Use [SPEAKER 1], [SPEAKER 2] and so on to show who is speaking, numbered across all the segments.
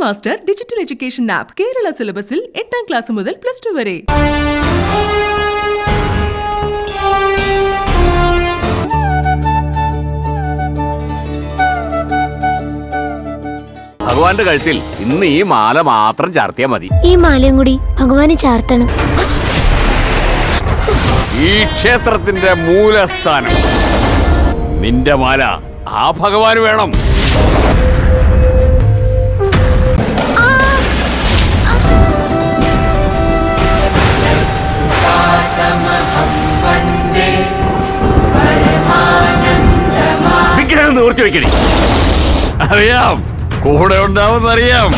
[SPEAKER 1] Master digital education app Kerala സിലബസിൽ 8ാം class മുതൽ +2 വരെ.
[SPEAKER 2] ഭഗവാന്റെ കഴുത്തിൽ ഇന്ന് ഈ മാല മാത്രം ചാർത്തിയാ മതി.
[SPEAKER 3] ഈ മാലയും കൂടി ഭഗവാന് ചാർത്തണം.
[SPEAKER 2] ഈ ക്ഷേത്രത്തിന്റെ മൂലസ്ഥാനം നിന്റെ മാല ആ ഭഗവാന് വേണം. വിഗ്രഹം നിവർത്തി വെക്കണേ. അറിയാം, കൂടെ ഉണ്ടാവുന്നറിയാം.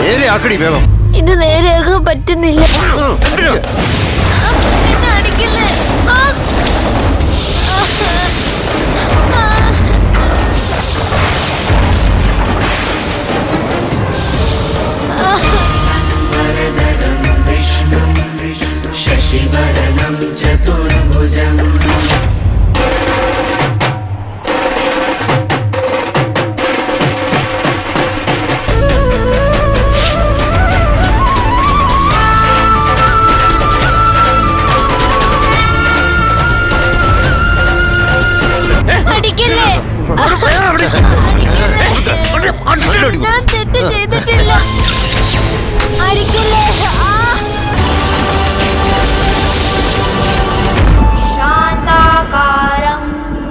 [SPEAKER 4] നേരെയാക്കടി വേഗം.
[SPEAKER 3] ഇത് നേരെയാക്കാൻ പറ്റുന്നില്ല.
[SPEAKER 5] ശശിവദനം ചതുർഭുജം
[SPEAKER 3] ഞാൻ തെറ്റ് ചെയ്തിട്ടില്ല. അടിക്കല്ലേ. ശാന്താകാരം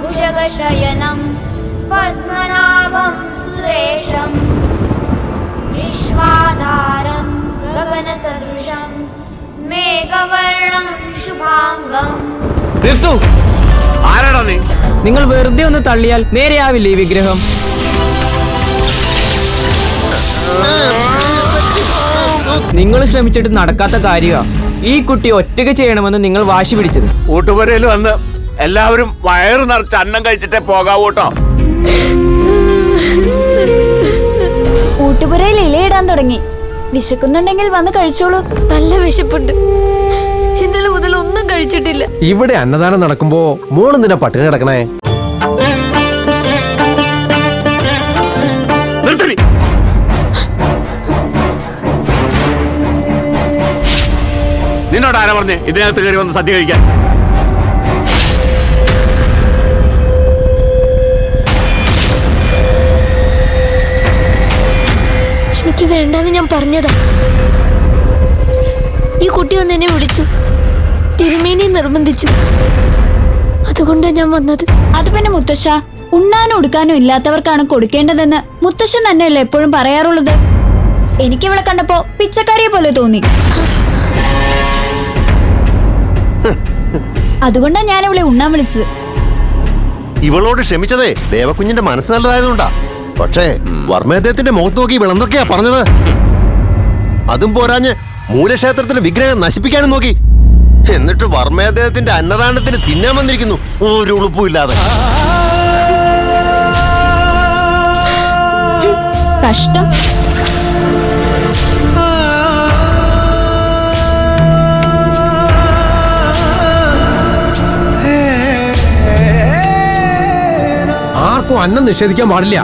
[SPEAKER 3] ഭുജഗശയനം പദ്മനാഭം സുരേശം വിശ്വാധാരം ഗഗനസദൃശം മേഘവർണം ശുഭാംഗം.
[SPEAKER 4] നിർത്തൂ.
[SPEAKER 2] ആരാടാ നീ?
[SPEAKER 6] നിങ്ങൾ വെറുതെ ഒന്ന് തള്ളിയാൽ നേരെയാവില്ലേ ഈ വിഗ്രഹം? നിങ്ങൾ ശ്രമിച്ചിട്ട് നടക്കാത്ത കാര്യമാ ഈ കുട്ടി ഒറ്റയ്ക്ക് ചെയ്യണമെന്ന് നിങ്ങൾ വാശി പിടിച്ചത്.
[SPEAKER 2] ഊട്ടുപുരയിൽ വന്ന് എല്ലാവരും വയറ് നിറച്ച് അന്നം കഴിച്ചിട്ടേ പോകാവൂട്ടോ.
[SPEAKER 7] ഊട്ടുപുരയിൽ ഇലയിടാൻ തുടങ്ങി. വിശക്കുന്നുണ്ടെങ്കിൽ വന്ന് കഴിച്ചോളൂ.
[SPEAKER 3] നല്ല വിശപ്പുണ്ട്. ഇന്നലെ മുതൽ ഒന്നും കഴിച്ചിട്ടില്ല.
[SPEAKER 4] ഇവിടെ അന്നദാനം നടക്കുമ്പോ മോളെന്തിനാ പട്ടിണി കിടക്കണേ?
[SPEAKER 2] നിന്നോട് ആരാ പറഞ്ഞേ ഇതിനകത്ത് കയറി വന്ന് സദ്യ കഴിക്കാൻ?
[SPEAKER 3] എനിക്ക് വേണ്ടെന്ന് ഞാൻ പറഞ്ഞതാ. ഈ കുട്ടി വന്ന് എന്നെ വിളിച്ചു. തിരുമേനി നിർബന്ധിച്ചു. അതുകൊണ്ടാണ് ഞാൻ വന്നത്.
[SPEAKER 7] അത് പിന്നെ മുത്തശ്ശ, ഉണ്ണാനും ഉടുക്കാനും ഇല്ലാത്തവർക്കാണ് കൊടുക്കേണ്ടതെന്ന് മുത്തശ്ശൻ തന്നെയല്ലേ എപ്പോഴും പറയാറുള്ളത്. എനിക്കിവളെ കണ്ടപ്പോ പിച്ചക്കാരിയെ പോലെ തോന്നി. അതുകൊണ്ടാ ഞാൻ ഇവളെ ഉണ്ണാൻ വിളിച്ചത്.
[SPEAKER 4] ഇവളോട് ക്ഷമിച്ചതേ ദേവകുഞ്ഞിന്റെ മനസ്സ് നല്ലതായതുകൊണ്ടാ. പക്ഷേ വർമ്മേദ്ദേഹത്തിന്റെ മുഖത്ത് നോക്കി ഇവളെന്തൊക്കെയാ പറഞ്ഞത്? അതും പോരാഞ്ഞ് മൂലക്ഷേത്രത്തിന്റെ വിഗ്രഹം നശിപ്പിക്കാനും നോക്കി. എന്നിട്ട് വർമ്മേദ്ദേഹത്തിന്റെ അന്നദാനത്തിന് തിന്നാൻ വന്നിരിക്കുന്നു ഒരു ഉളുപ്പും ഇല്ലാതെ.
[SPEAKER 7] കഷ്ടം.
[SPEAKER 8] ആർക്കും അന്നം നിഷേധിക്കാൻ പാടില്ല.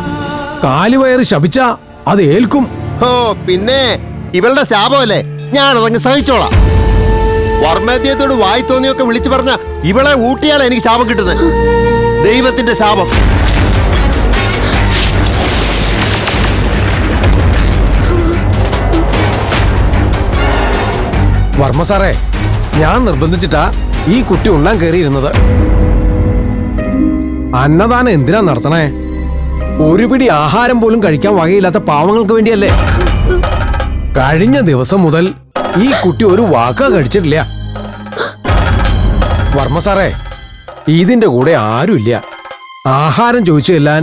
[SPEAKER 8] കാലുവയറ് ശപിച്ച അത് ഏൽക്കും.
[SPEAKER 4] ഓ പിന്നെ ഇവളുടെ ശാപമല്ലേ, ഞാനതങ്ങ് സഹിച്ചോളാം. വർമ്മേദ്യത്തോട് വായി തോന്നിയൊക്കെ വിളിച്ചു പറഞ്ഞ ഇവളെ ഊട്ടിയാൽ എനിക്ക് ശാപം കിട്ടുന്നത്. ദൈവത്തിന്റെ ശാപം.
[SPEAKER 8] വർമ്മ സാറേ, ഞാൻ നിർബന്ധിച്ചിട്ടാ ഈ കുട്ടി ഉണ്ണാൻ കയറിയിരുന്നത്. അന്നദാനം എന്തിനാ നടത്തണേ? ഒരു പിടി ആഹാരം പോലും കഴിക്കാൻ വകയില്ലാത്ത പാവങ്ങൾക്ക് വേണ്ടിയല്ലേ? കഴിഞ്ഞ ദിവസം മുതൽ ഈ കുട്ടി ഒരു വാക്ക കഴിച്ചിട്ടില്ല. വർമ്മ സാറേ, ഇതിന്റെ കൂടെ ആരുമില്ല. ആഹാരം ചോദിച്ചു ചെല്ലാൻ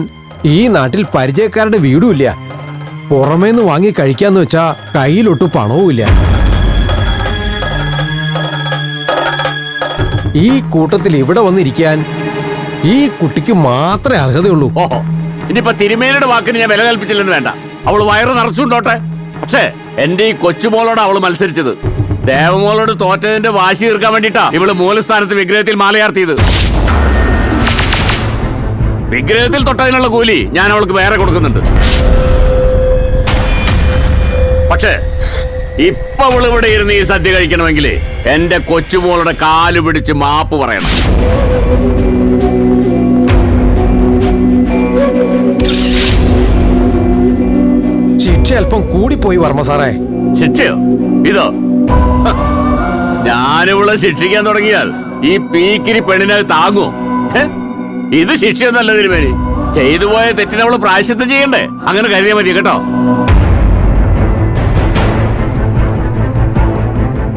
[SPEAKER 8] ഈ നാട്ടിൽ പരിചയക്കാരുടെ വീടുമില്ല. പുറമേന്ന് വാങ്ങി കഴിക്കാന്ന് വെച്ചാ കയ്യിലൊട്ടു പണവുമില്ല. ഈ കൂട്ടത്തിൽ ഇവിടെ വന്നിരിക്കാൻ ഈ കുട്ടിക്ക് മാത്രമേ അർഹതയുള്ളൂ.
[SPEAKER 2] ഓഹോ, ഇനിയിപ്പോ തിരുമേനിയുടെ വാക്കിന് ഞാൻ വില കൽപ്പിച്ചില്ലെന്ന് വേണ്ട. അവള് വയറ് നിറച്ചുണ്ടോട്ടെ. പക്ഷേ എന്റെ ഈ കൊച്ചുമോളോട് അവള് മത്സരിച്ചത്. ദേവമോളോട് തോറ്റതിന്റെ വാശി തീർക്കാൻ വേണ്ടിട്ടാ ഇവള് മൂലസ്ഥാനത്ത് വിഗ്രഹത്തിൽ മാലയാർത്തിയത്. വിഗ്രഹത്തിൽ തൊട്ടതിനുള്ള കൂലി ഞാൻ അവൾക്ക് വേറെ കൊടുക്കുന്നുണ്ട്. പക്ഷേ ഇപ്പൊ അവൾ ഇവിടെ ഇരുന്ന് ഈ സദ്യ കഴിക്കണമെങ്കിൽ എന്റെ കൊച്ചുമോളുടെ കാല് പിടിച്ച് മാപ്പ് പറയണം.
[SPEAKER 8] ശിക്ഷ അല്പം കൂടിപ്പോയി വർമ്മ സാറേ.
[SPEAKER 2] ശിക്ഷയോ? ഇതോ? ഞാനിവളെ ശിക്ഷിക്കാൻ തുടങ്ങിയാൽ ഈ പീക്കിരി പെണ്ണിനെ താങ്ങോ? ഇത് ശിക്ഷയൊന്നല്ല തിരുമേനി. ചെയ്തു പോയ തെറ്റിനവള് പ്രായശ്ചിത്തം ചെയ്യണ്ടേ? അങ്ങനെ കരുതിയാ മതി കേട്ടോ.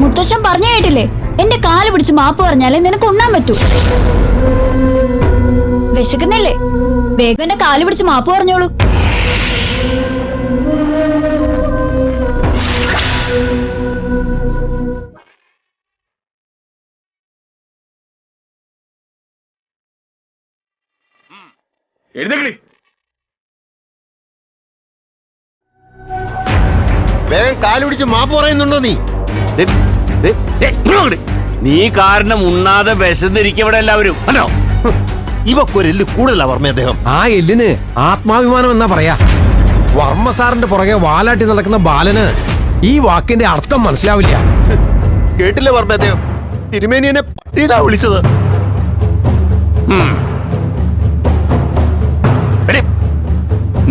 [SPEAKER 7] മുത്തശ്ശൻ പറഞ്ഞു കേട്ടില്ലേ, എന്റെ കാല് പിടിച്ച് മാപ്പ് പറഞ്ഞാലേ നിനക്ക് ഉണ്ണാൻ പറ്റൂ. വിശക്കുന്നില്ലേ? വേഗം എന്റെ കാല് പിടിച്ച് മാപ്പ് പറഞ്ഞോളൂ.
[SPEAKER 4] വേഗം കാല് പിടിച്ച് മാപ്പ് പറയുന്നുണ്ടോ നീ?
[SPEAKER 2] നീ കാരണം ഉണ്ണാതെ വിശന്നിരിക്കവിടെ എല്ലാവരും അല്ലോ.
[SPEAKER 4] ഇവക്കൊരു എല്ല് കൂടുതലാ വർമ്മ അദ്ദേഹം.
[SPEAKER 8] ആ എല്ലിന് ആത്മാഭിമാനം എന്നാ പറയാ. വർമ്മ സാറിന്റെ പുറകെ വാലാട്ടി നടക്കുന്ന ബാലന് ഈ വാക്കിന്റെ അർത്ഥം മനസ്സിലാവില്ല.
[SPEAKER 4] കേട്ടില്ല വർമ്മ അദ്ദേഹം, തിരുമേനിയെ പട്ടിയിലാ വിളിച്ചത്.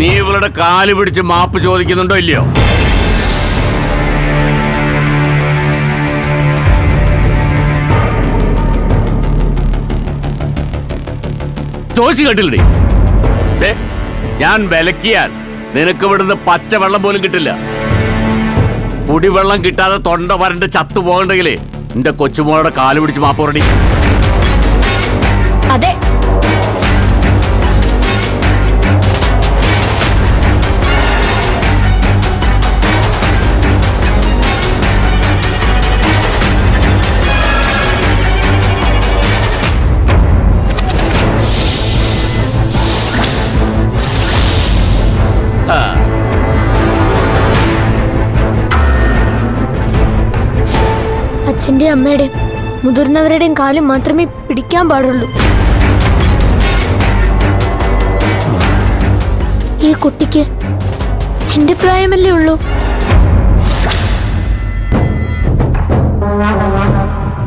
[SPEAKER 2] നീ ഇവളുടെ കാല് പിടിച്ച് മാപ്പ് ചോദിക്കുന്നുണ്ടോ ഇല്ലയോ? ചോദിച്ചു കേട്ടില്ലേ? ഞാൻ വിലക്കിയാൽ നിനക്ക് ഇവിടുന്ന് പച്ചവെള്ളം പോലും കിട്ടില്ല. കുടിവെള്ളം കിട്ടാതെ തൊണ്ട വരണ്ട് ചത്തു പോകണ്ടെങ്കിലേ എന്റെ കൊച്ചുമോളുടെ കാല് പിടിച്ച് മാപ്പ് പറയണി.
[SPEAKER 7] അതെ,
[SPEAKER 3] അച്ഛന്റെയും അമ്മയുടെയും മുതിർന്നവരുടെയും കാലും മാത്രമേ പിടിക്കാൻ പാടുള്ളൂ. ഈ കുട്ടിക്ക് എന്റെ പ്രായമല്ലേ ഉള്ളൂ.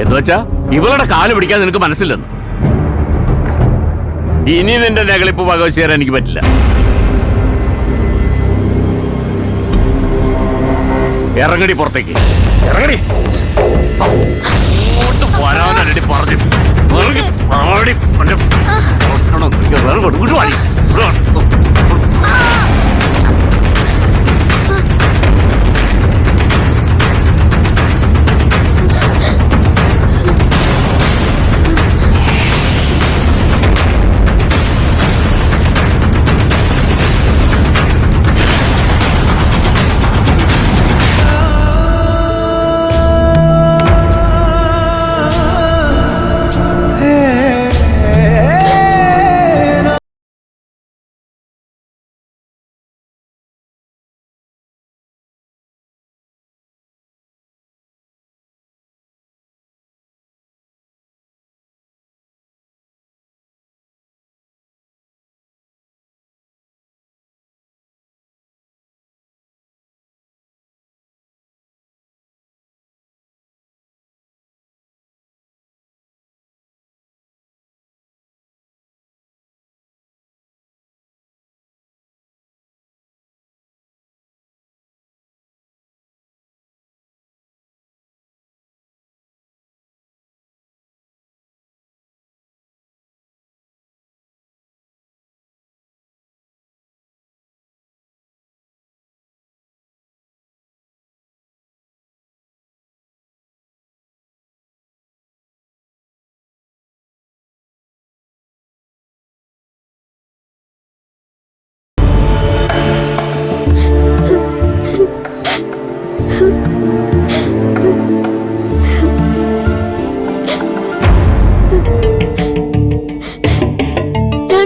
[SPEAKER 2] എന്നുവെച്ചാ ഇവളുടെ കാല് പിടിക്കാൻ നിനക്ക് മനസ്സില്ലെന്ന്. ഇനി നിന്റെ നകളിപ്പ് വകവച്ച് തരാൻ എനിക്ക് പറ്റില്ല. ഇറങ്ങടി പുറത്തേക്ക്, ഇറങ്ങടി. വരാനടി പറഞ്ഞു.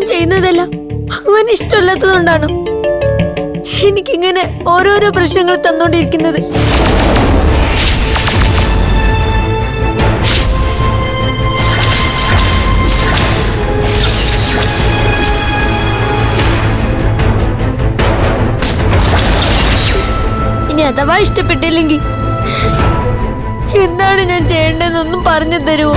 [SPEAKER 3] ചെയ്യുന്നതെല്ലാം ഭഗവാൻ ഇഷ്ടമല്ലാത്തതുകൊണ്ടാണ് എനിക്കിങ്ങനെ ഓരോരോ പ്രശ്നങ്ങൾ തന്നോണ്ടിരിക്കുന്നത്. ഇനി അഥവാ ഇഷ്ടപ്പെട്ടില്ലെങ്കിൽ എന്താണ് ഞാൻ ചെയ്യേണ്ടതെന്നൊന്നും പറഞ്ഞു തരുമോ?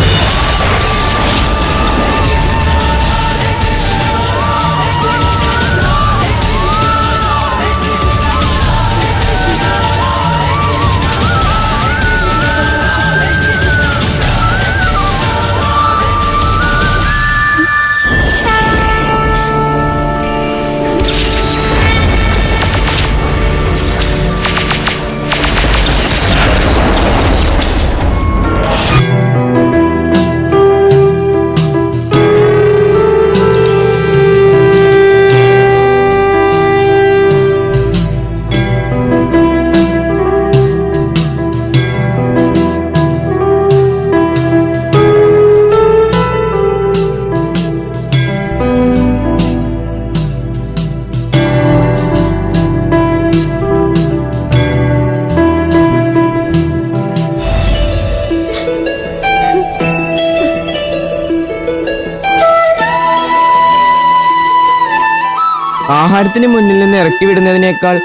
[SPEAKER 6] ആഹാരത്തിന് മുന്നിൽ നിന്ന് ഇറക്കി വിടുന്നതിനേക്കാൾ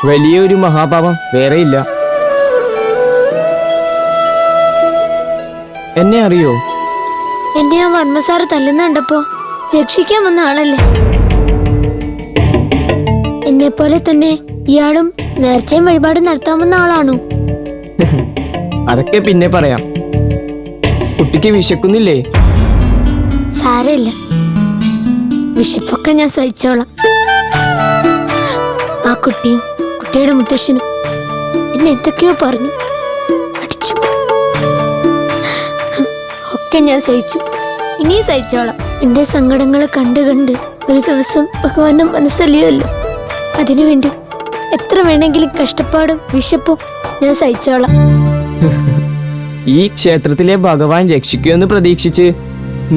[SPEAKER 6] വലിയൊരു മഹാപാപം വേറെയില്ല. എന്നെ അറിയോ?
[SPEAKER 3] എന്നെ ആ വർമ്മസാറ് തല്ലുന്നുണ്ടപ്പോ രക്ഷിക്കാൻ വന്ന ആളല്ലേ. എന്നെ പോലെ തന്നെ ഇയാളും നേർച്ചയും വഴിപാട് നടത്താമെന്ന ആളാണോ?
[SPEAKER 6] അതൊക്കെ പിന്നെ പറയാം. കുട്ടിക്ക് വിശക്കുന്നില്ലേ?
[SPEAKER 3] സാരമില്ല, വിശപ്പൊക്കെ ഞാൻ സഹിച്ചോളാം. ആ കുട്ടിയും കുട്ടിയുടെ മുത്തശ്ശനും എന്നെ എന്തൊക്കെയോ പറഞ്ഞു, അടിച്ചു, ഒക്കെ ഞാൻ സഹിച്ചു. ഇനിയും സഹിച്ചോളാം. എന്റെ സങ്കടങ്ങൾ കണ്ട് കണ്ട് ഒരു ദിവസം ഭഗവാന്റെ മനസ്സലിയല്ലോ. അതിനുവേണ്ടി എത്ര വേണമെങ്കിലും കഷ്ടപ്പാടും വിശപ്പും ഞാൻ സഹിച്ചോളാം.
[SPEAKER 6] ഈ ക്ഷേത്രത്തിലെ ഭഗവാൻ രക്ഷിക്കുമെന്ന് പ്രതീക്ഷിച്ച്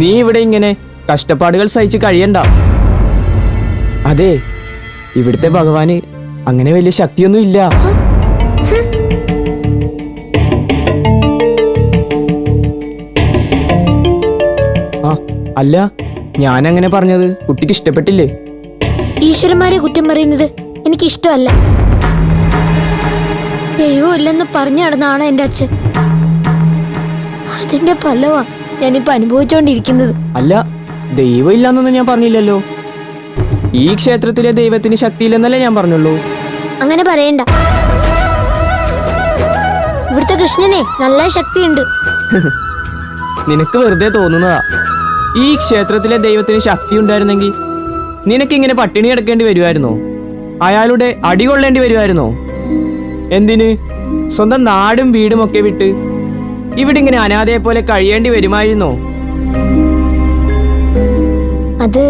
[SPEAKER 6] നീ ഇവിടെ ഇങ്ങനെ കഷ്ടപ്പാടുകൾ സഹിച്ച് കഴിയണ്ട. അതെ, ഇവിടുത്തെ ഭഗവാന് അങ്ങനെ വലിയ ശക്തിയൊന്നും ഇല്ല. ആ അല്ല, ഞാൻ അങ്ങനെ പറഞ്ഞത് കുട്ടിക്ക് ഇഷ്ടപ്പെട്ടില്ലേ?
[SPEAKER 3] ഈശ്വരന്മാരെ കുറ്റം പറയുന്നത് എനിക്ക് ഇഷ്ടമല്ല. ദൈവം ഇല്ലെന്ന് പറഞ്ഞു നടന്നാണ് എന്റെ അച്ഛൻ. അതിന്റെ ഫലവാ ഞാനിപ്പോ അനുഭവിച്ചോണ്ടിരിക്കുന്നത്.
[SPEAKER 6] അല്ല, ദൈവം ഇല്ലാന്നൊന്നും ഞാൻ പറഞ്ഞില്ലല്ലോ. ഈ ക്ഷേത്രത്തിലെ ദൈവത്തിന് ശക്തിയില്ലെന്നല്ലേ ഞാൻ പറഞ്ഞുള്ളൂ.
[SPEAKER 3] അങ്ങനെ പറയണ്ട. ഇവിടുത്തെ കൃഷ്ണനെ നല്ല ശക്തിയുണ്ട്.
[SPEAKER 6] നിനക്ക് വെറുതെ തോന്നുന്നതാ. ഈ ക്ഷേത്രത്തിലെ ദൈവത്തിന് ശക്തി ഉണ്ടായിരുന്നെങ്കിൽ നിനക്കിങ്ങനെ പട്ടിണി കിടക്കേണ്ടി വരുമായിരുന്നോ? അയാളുടെ അടികൊള്ളേണ്ടി വരുമായിരുന്നോ? എന്തിന്? സ്വന്തം നാടും വീടും ഒക്കെ വിട്ട് ഇവിടെ ഇങ്ങനെ അനാഥയെ പോലെ കഴിയേണ്ടി വരുമായിരുന്നോ?
[SPEAKER 3] അത്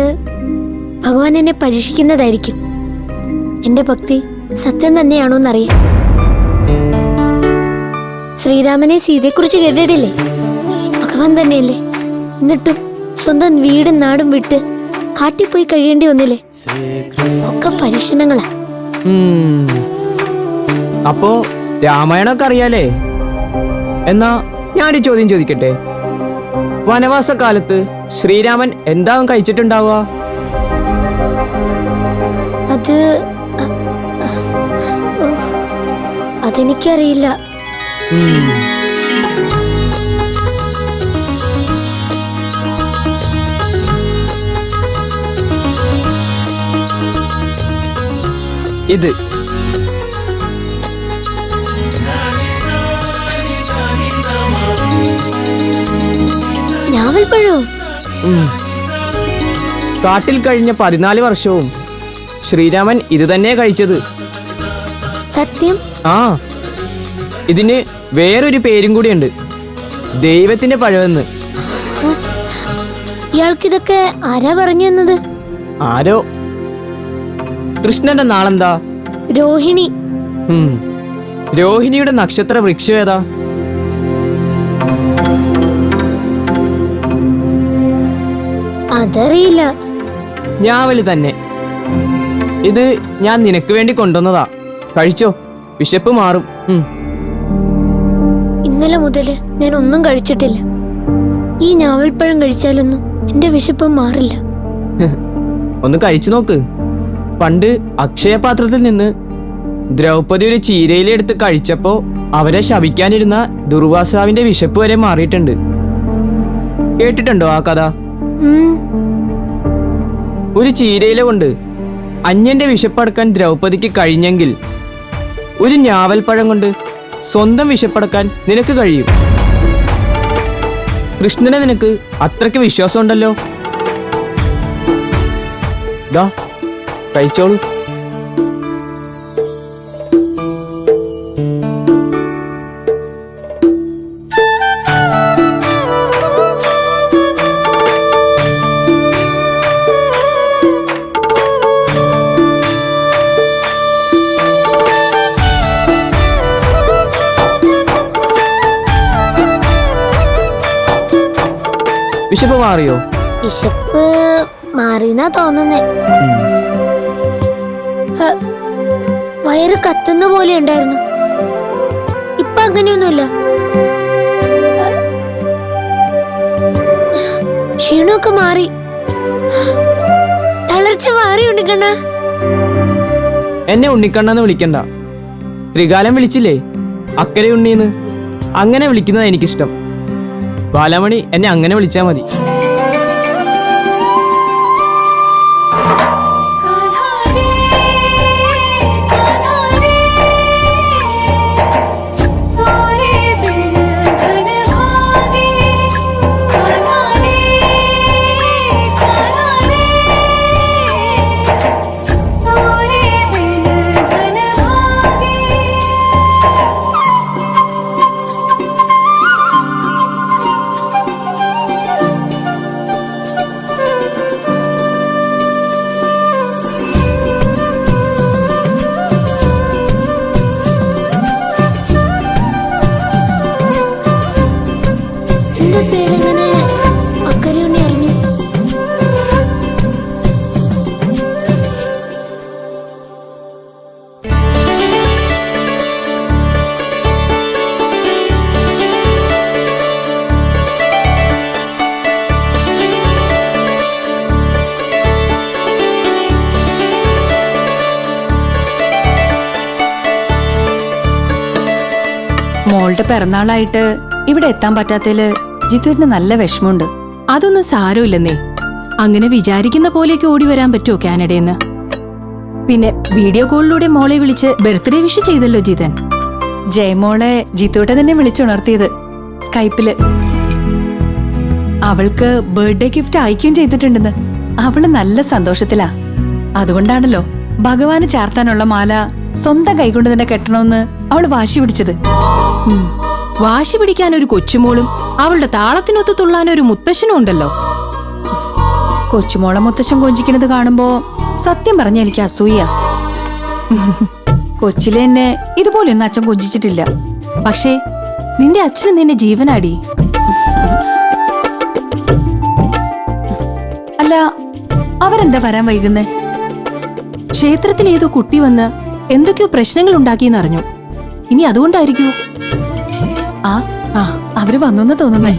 [SPEAKER 3] ഭഗവാൻ എന്നെ പരീക്ഷിക്കുന്നതായിരിക്കും. എന്റെ ഭക്തി സത്യം തന്നെയാണോന്നറിയാം. ശ്രീരാമനെ സീതയെക്കുറിച്ച് കേട്ടിട്ടില്ലേ? ഭഗവാൻ തന്നെയല്ലേ. എന്നിട്ടും സ്വന്തം വീടും നാടും വിട്ട് കാട്ടിപ്പോയി കഴിയേണ്ടി വന്നില്ലേ? ഒക്കെ പരീക്ഷണങ്ങളാ.
[SPEAKER 6] അപ്പോ രാമായണമൊക്കെ അറിയാലേ? എന്നാ ഞാനൊരു ചോദ്യം ചോദിക്കട്ടെ. വനവാസകാലത്ത് ശ്രീരാമൻ എന്താവും കഴിച്ചിട്ടുണ്ടാവുക?
[SPEAKER 3] അതെനിക്കറിയില്ല.
[SPEAKER 6] ഇത്
[SPEAKER 3] ഞാവൽപ്പഴോ?
[SPEAKER 6] കാട്ടിൽ കഴിഞ്ഞ 14 വർഷവും ശ്രീരാമൻ ഇത് തന്നെ കഴിച്ചത്.
[SPEAKER 3] സത്യം?
[SPEAKER 6] ആ, ഇതിന് വേറൊരു പേരും കൂടിയുണ്ട്, ദൈവത്തിന്റെ പഴമെന്ന്.
[SPEAKER 3] ഇയാൾക്കിതൊക്കെ ആരാ പറഞ്ഞു തന്നത്?
[SPEAKER 6] ആരോ. കൃഷ്ണന്റെ നാളെന്താ?
[SPEAKER 3] രോഹിണി.
[SPEAKER 6] രോഹിണിയുടെ നക്ഷത്ര വൃക്ഷം ഏതാ?
[SPEAKER 3] അതറിയില്ല.
[SPEAKER 6] ഞാവല് തന്നെ. ഇത് ഞാൻ നിനക്ക് വേണ്ടി കൊണ്ടുവന്നതാ, കഴിച്ചോ, വിശപ്പ് മാറും.
[SPEAKER 3] ഇന്നലെ മുതല് ഞാൻ ഒന്നും കഴിച്ചിട്ടില്ല. ഈ ഞാവൽപ്പഴം കഴിച്ചാലൊന്നും എന്റെ വിശപ്പ് മാറില്ല.
[SPEAKER 6] ഒന്ന് കഴിച്ചു നോക്ക്. പണ്ട് അക്ഷയപാത്രത്തിൽ നിന്ന് ദ്രൗപദി ഒരു ചീരയിലെടുത്ത് കഴിച്ചപ്പോ അവരെ ശപിക്കാനിരുന്ന ദുർവാസാവിന്റെ വിശപ്പ് വരെ മാറിയിട്ടുണ്ട്. കേട്ടിട്ടുണ്ടോ ആ കഥ? ഒരു ചീരയില കൊണ്ട് അന്യന്റെ വിശപ്പടക്കാൻ ദ്രൗപദിക്ക് കഴിഞ്ഞെങ്കിൽ ഒരു ഞാവൽപ്പഴം കൊണ്ട് സ്വന്തം വിശപ്പടക്കാൻ നിനക്ക് കഴിയും. കൃഷ്ണനെ നിനക്ക് അത്രയ്ക്ക് വിശ്വാസമുണ്ടല്ലോ. ദാ കഴിച്ചോളൂ. വിശപ്പ് മാറിയോ?
[SPEAKER 3] വിശപ്പ് മാറിന്നാ തോന്നുന്നേ. വയറ് കത്തുന്ന പോലെ ഉണ്ടായിരുന്നു. ഇപ്പൊ അങ്ങനെയൊന്നുമില്ല. ക്ഷീണമൊക്കെ മാറി. തളർച്ച മാറി ഉണ്ണിക്കണ്ണ.
[SPEAKER 6] എന്നെ ഉണ്ണിക്കണ്ണെന്ന് വിളിക്കണ്ട. ത്രികാലം വിളിച്ചില്ലേ അക്കരെ ഉണ്ണീന്ന്, അങ്ങനെ വിളിക്കുന്നതാ എനിക്കിഷ്ടം. ബാലമണി എന്നെ അങ്ങനെ വിളിച്ചാ മതി.
[SPEAKER 3] പേരെങ്ങനെ അക്കരെ ഉണ്ണി അറിഞ്ഞു?
[SPEAKER 9] മോളുടെ പിറന്നാളായിട്ട് ഇവിടെ എത്താൻ പറ്റാത്തതില് ജിത്തുവിന് നല്ല വിഷമമുണ്ട്.
[SPEAKER 1] അതൊന്നും സാരമില്ലെന്നേ. അങ്ങനെ വിചാരിക്കുന്ന പോലെയൊക്കെ ഓടി വരാൻ പറ്റുമോ കാനഡയിൽ? പിന്നെ വീഡിയോ കോളിലൂടെ മോളെ വിളിച്ച് ബർത്ത്ഡേ വിഷ് ചെയ്തല്ലോ ജിതൻ.
[SPEAKER 9] ജയമോളെ ജിത്തുവിട്ടെ തന്നെ വിളിച്ചുണർത്തിയത് സ്കൈപ്പില്. അവൾക്ക് ബർത്ത്ഡേ ഗിഫ്റ്റ് അയക്കുകയും ചെയ്തിട്ടുണ്ടെന്ന്. അവള് നല്ല സന്തോഷത്തിലാ. അതുകൊണ്ടാണല്ലോ ഭഗവാന് ചാർത്താനുള്ള മാല സ്വന്തം കൈകൊണ്ട് തന്നെ കെട്ടണമെന്ന് അവള് വാശി പിടിച്ചത്.
[SPEAKER 1] വാശി പിടിക്കാൻ ഒരു കൊച്ചുമോളും അവളുടെ താളത്തിനൊത്ത് തുള്ളാൻ ഒരു മുത്തശ്ശനും ഉണ്ടല്ലോ.
[SPEAKER 9] കൊച്ചുമോളെ മുത്തശ്ശൻ കൊഞ്ചിക്കണത് കാണുമ്പോ സത്യം പറഞ്ഞ എനിക്ക് അസൂയ. കൊച്ചിലെ എന്നെ ഇതുപോലെയൊന്നും അച്ഛൻ കൊഞ്ചിച്ചിട്ടില്ല.
[SPEAKER 1] പക്ഷേ നിന്റെ അച്ഛന് നിന്നെ ജീവനാടി.
[SPEAKER 9] അല്ല, അവരെന്താ വരാൻ വൈകുന്നേ?
[SPEAKER 1] ക്ഷേത്രത്തിൽ ഏതോ കുട്ടി വന്ന് എന്തൊക്കെയോ പ്രശ്നങ്ങൾ ഉണ്ടാക്കിയെന്നറിഞ്ഞു. ഇനി അതുകൊണ്ടായിരിക്കൂ.
[SPEAKER 9] അവര് വന്നു തോന്നുന്നേ.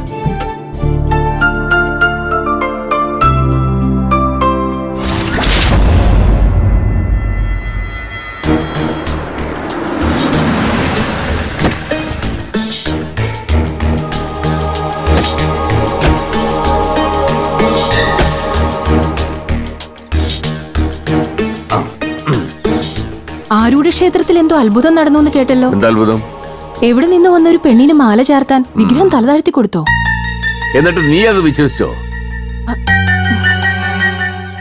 [SPEAKER 1] ആരുടെ ക്ഷേത്രത്തിൽ എന്തോ അത്ഭുതം നടന്നു എന്ന് കേട്ടല്ലോ.
[SPEAKER 2] എന്താ അത്ഭുതം?
[SPEAKER 1] എവിടെ നിന്ന് വന്ന ഒരു പെണ്ണിന് മാല ചാർത്താൻ വിഗ്രഹം തലതാഴ്ത്തി കൊടുത്തോ?
[SPEAKER 2] എന്നിട്ട് നീ അത് വിശ്വസിച്ചോ?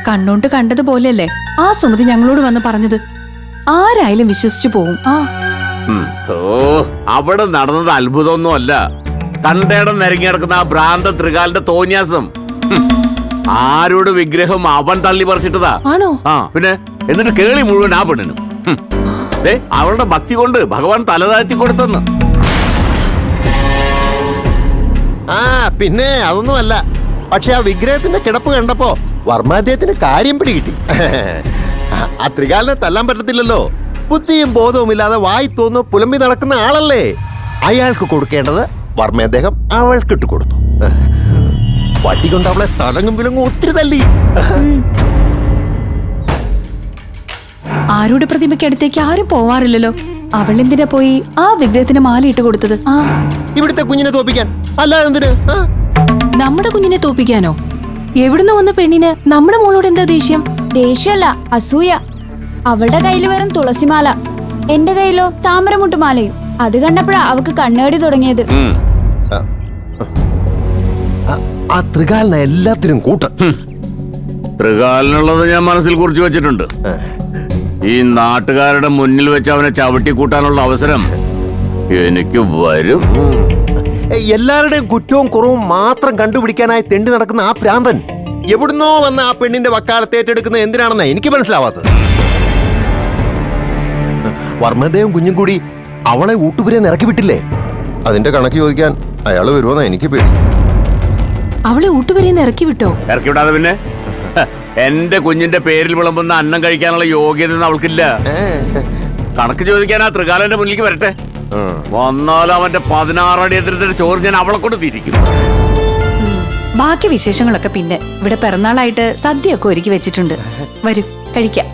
[SPEAKER 9] കണ്ണോണ്ട് കണ്ടതുപോലെയല്ലേ ആ സുമതി ഞങ്ങളോട് വന്ന് പറഞ്ഞത്. ആരായാലും വിശ്വസിച്ചു പോവും.
[SPEAKER 2] അവിടെ നടന്നത് അത്ഭുതമൊന്നും അല്ല. കണ്ടേടം നിരങ്ങി കിടക്കുന്ന ആ ഭ്രാന്ത ത്രികാലിന്റെ തോന്യാസം. ആരോട് വിഗ്രഹം അവൻ തള്ളി പറിച്ചിട്ടതാ.
[SPEAKER 1] ആണോ?
[SPEAKER 2] പിന്നെ എന്നിട്ട് കേളി മുഴുവൻ ആ പെണ്ണിനും. അവളുടെ ഭക്തി കൊണ്ട് ഭഗവാൻ തലതാഴ്ത്തി കൊടുത്തെന്ന്.
[SPEAKER 4] പിന്നെ അതൊന്നുമല്ല. പക്ഷെ ആ വിഗ്രഹത്തിന്റെ കിടപ്പ് കണ്ടപ്പോ വർമാദ്ദേഹത്തിന് കാര്യം പിടികിട്ടി. ആ ത്രികാലിനെ തല്ലാൻ പറ്റത്തില്ലല്ലോ. ബുദ്ധിയും ബോധവും ഇല്ലാതെ വായി തോന്നു പുലമ്പി നടക്കുന്ന ആളല്ലേ. അയാൾക്ക് കൊടുക്കേണ്ടത് വർമാദ്ദേഹം അവൾക്കിട്ട് കൊടുത്തു. വട്ടി കൊണ്ട് അവളെ തലങ്ങും വിലങ്ങും ഒത്തിരി തല്ലി.
[SPEAKER 9] ആരുടെ പ്രതിമയ്ക്ക് അടുത്തേക്ക് ആരും പോവാറില്ലല്ലോ. അവളെന്തിനാ പോയി ആ വിഗ്രഹത്തിന് മാലയിട്ട് കൊടുത്തത്?
[SPEAKER 1] ആ
[SPEAKER 4] ഇവിടുത്തെ കുഞ്ഞിനെ തോപ്പിക്കാൻ അല്ലാതെ എന്തിന്? ആ?
[SPEAKER 1] നമ്മുടെ കുഞ്ഞിനെ തോപ്പിക്കാനോ? എവിടുന്ന് വന്ന പെണ്ണിന് നമ്മുടെ മോളോട് എന്താ ദേഷ്യം?
[SPEAKER 7] ദേഷ്യമല്ല, അസൂയ. അവളുടെ കയ്യിൽ വെറും തുളസിമാല, എന്റെ കയ്യിലോ താമരമുട്ടുമാലയും. അത് കണ്ടപ്പോഴാ അവക്ക് കണ്ണേടി തുടങ്ങിയത്.
[SPEAKER 4] ആ ത്രികാലന എല്ലാത്തിനും കൂട്ട്.
[SPEAKER 2] ത്രികാലിനുള്ളത് ഞാൻ മനസ്സിൽ കുറിച്ച് വെച്ചിട്ടുണ്ട്. ഈ നാട്ടുകാരുടെ മുന്നിൽ വെച്ച് അവനെ ചവിട്ടി കൂട്ടാനുള്ള അവസരം എനിക്ക് വരും.
[SPEAKER 4] എല്ലാവരുടെയും കുറ്റവും കുറവും മാത്രം കണ്ടുപിടിക്കാനായി തെണ്ടി നടക്കുന്ന ആ പ്രാന്തൻ എവിടുന്നോ വന്ന ആ പെണ്ണിന്റെ വക്കാലത്ത് ഏറ്റെടുക്കുന്നത് എന്തിനാണെന്നാ എനിക്ക് മനസ്സിലാവാത്തത്. വർമ്മദേവും കുഞ്ഞും കൂടി അവളെ ഊട്ടുപുരെ ഇറക്കി വിട്ടില്ലേ? അതിന്റെ കണക്ക് ചോദിക്കാൻ അയാൾ വരുമോന്നാ എനിക്ക് പേടി.
[SPEAKER 1] അവളെ ഊട്ടുവരെന്ന് ഇറക്കി വിട്ടോ?
[SPEAKER 2] ഇറക്കി വിടാതെ പിന്നെ എന്റെ കുഞ്ഞിന്റെ പേരിൽ വിളമ്പുന്ന അന്നം കഴിക്കാനുള്ള യോഗ്യത അവൾക്കില്ല. കണക്ക് ചോദിക്കാൻ ആ ത്രികാലന്റെ മുന്നിലേക്ക് വരട്ടെ. വന്നാലും അവന്റെ 16 അടി എത്തിരത്തിന്റെ ചോറ് ഞാൻ അവളെ കൊണ്ട് തിരിക്കും.
[SPEAKER 9] ബാക്കി വിശേഷങ്ങളൊക്കെ പിന്നെ. ഇവിടെ പിറന്നാളായിട്ട് സദ്യയൊക്കെ ഒരുക്കി വെച്ചിട്ടുണ്ട്. വരൂ, കഴിക്കാം.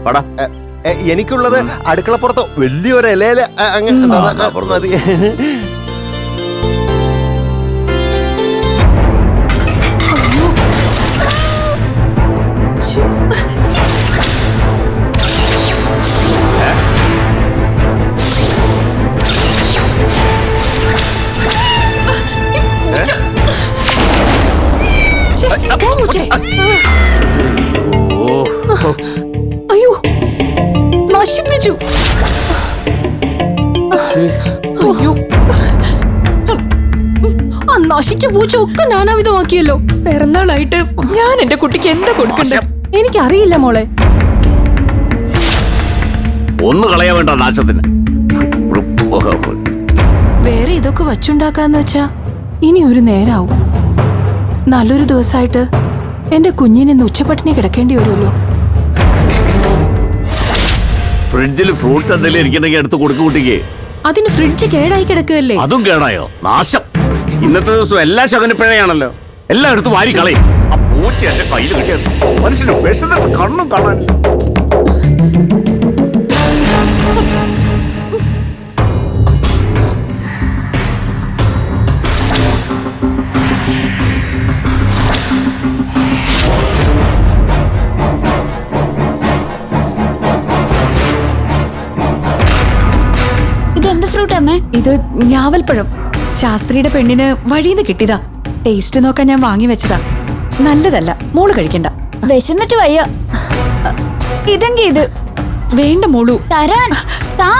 [SPEAKER 2] പടാ
[SPEAKER 4] എനിക്കുള്ളത് അടുക്കളപ്പുറത്തോ വലിയൊരു ഇലയില് അങ്ങനെ മതി.
[SPEAKER 1] അയ്യോ, നശിപ്പിച്ചു. അയ്യോ, ആ നശിച്ച പൂച്ച ഒക്കെ നാനാവിധമാക്കിയല്ലോ.
[SPEAKER 9] പിറന്നാളായിട്ട് ഞാൻ എന്റെ കുട്ടിക്ക് എന്താ കൊടുക്കണ്ടേ?
[SPEAKER 1] എനിക്കറിയില്ല മോളെ.
[SPEAKER 2] ഒന്ന് കളയാൻ വേണ്ട നാശത്തിന്.
[SPEAKER 1] വേറെ ഇതൊക്കെ വച്ചുണ്ടാക്കാന്ന് വെച്ചാ ഇനി ഒരു നേരാവും. നല്ലൊരു ദിവസമായിട്ട് എന്റെ കുഞ്ഞിന് ഉച്ചപ്പട്ടിണി കിടക്കേണ്ടി വരുമല്ലോ.
[SPEAKER 2] ഫ്രിഡ്ജിൽ ഫ്രൂട്ട്സ് എന്തെങ്കിലും ഇരിക്കണമെങ്കിൽ എടുത്ത് കൊടുക്കു കുട്ടിക്ക്.
[SPEAKER 1] അതിന് ഫ്രിഡ്ജ് കേടായി കിടക്കുകയല്ലേ?
[SPEAKER 2] അതും കേടായോ? നാശം. ഇന്നത്തെ ദിവസം എല്ലാ ശകനപ്പിഴയാണല്ലോ. എല്ലാം എടുത്ത് വാരി കളയും. ആ പൂച്ച എന്റെ കയ്യിൽ കിട്ടിയത് മനുഷ്യന് വിശന്നിട്ട് കണ്ണും കാണാൻ.
[SPEAKER 7] ഇതെന്ത് ഫ്രൂട്ട് അമ്മേ?
[SPEAKER 9] ഇത് ഞാവൽപ്പഴം. ശാസ്ത്രിയുടെ പെണ്ണിന് വഴിന്ന് കിട്ടിയതാ. ടേസ്റ്റ് നോക്കാൻ ഞാൻ വാങ്ങി വെച്ചതാ. നല്ലതല്ല, മോള് കഴിക്കണ്ട.
[SPEAKER 7] വിശന്നിട്ട് വയ്യ. ഇതെങ്കി ഇത്
[SPEAKER 9] വേണ്ട മോളു.
[SPEAKER 7] തരാൻ താ.